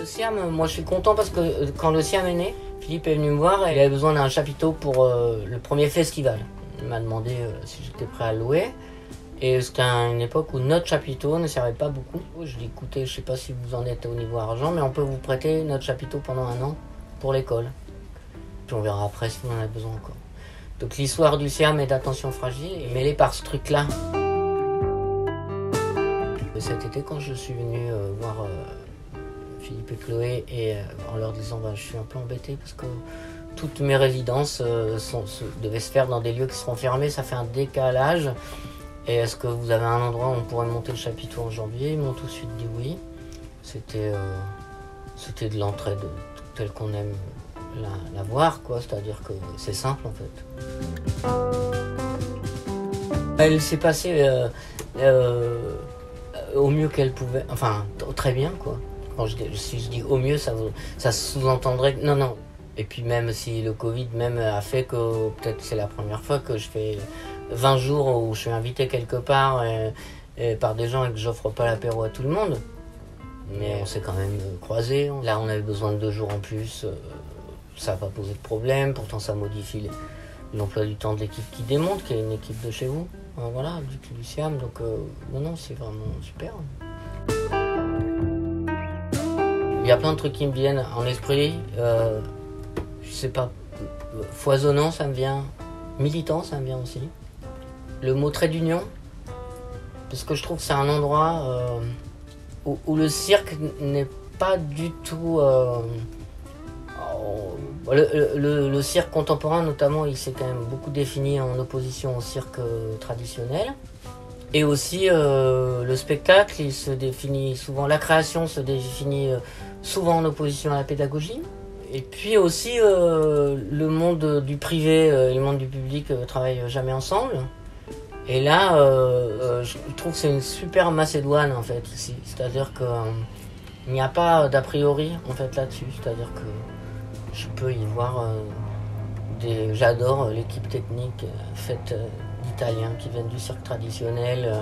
Siam, moi je suis content parce que quand le Siam est né, Philippe est venu me voir et il avait besoin d'un chapiteau pour le premier festival. Il m'a demandé si j'étais prêt à le louer. Et c'était à une époque où notre chapiteau ne servait pas beaucoup. Je lui ai dit, écoutez, je ne sais pas si vous en êtes au niveau argent, mais on peut vous prêter notre chapiteau pendant 1 an pour l'école. Puis on verra après si on en a besoin encore. Donc l'histoire du Siam et d'Attention Fragile est mêlée par ce truc-là. Cet été, quand je suis venu voir Philippe et Chloé, et en leur disant je suis un peu embêté parce que toutes mes résidences devaient se faire dans des lieux qui seront fermés, ça fait un décalage. Et est-ce que vous avez un endroit où on pourrait monter le chapiteau en janvier? Ils m'ont tout de suite dit oui. C'était de l'entraide telle qu'on aime la voir, quoi. C'est-à-dire que c'est simple en fait. Elle s'est passée au mieux qu'elle pouvait, enfin très bien quoi. Si je dis au mieux, ça sous-entendrait que non. Et puis même si le Covid même a fait que peut-être c'est la première fois que je fais 20 jours où je suis invité quelque part et par des gens et que j'offre pas l'apéro à tout le monde. Mais on s'est quand même croisés. Là on avait besoin de 2 jours en plus. Ça n'a pas posé de problème. Pourtant ça modifie l'emploi du temps de l'équipe qui démonte, qui est une équipe de chez vous. Voilà, du Siam. Donc non, c'est vraiment super. Il y a plein de trucs qui me viennent en esprit. Je sais pas, foisonnant ça me vient, militant ça me vient aussi. Le mot trait d'union, parce que je trouve que c'est un endroit où le cirque n'est pas du tout... le cirque contemporain notamment, il s'est quand même beaucoup défini en opposition au cirque traditionnel. Et aussi le spectacle, il se définit souvent, la création se définit souvent en opposition à la pédagogie. Et puis aussi le monde du privé et le monde du public travaillent jamais ensemble. Et là, je trouve que c'est une super Macédoine en fait ici. C'est-à-dire qu'il n'y a pas d'a priori en fait là-dessus. C'est-à-dire que je peux y voir j'adore l'équipe technique faite d'Italiens qui viennent du cirque traditionnel,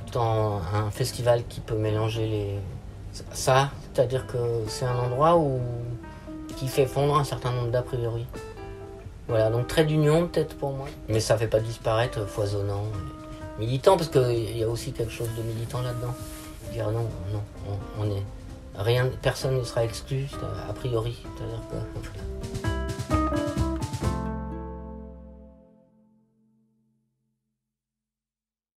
tout en un festival qui peut mélanger ça. C'est-à-dire que c'est un endroit qui fait fondre un certain nombre d'a priori. Voilà, donc trait d'union peut-être pour moi. Mais ça fait pas disparaître foisonnant, militant, parce qu'il y a aussi quelque chose de militant là-dedans. Dire non, on est... Personne ne sera exclu, a priori. C'est-à-dire que...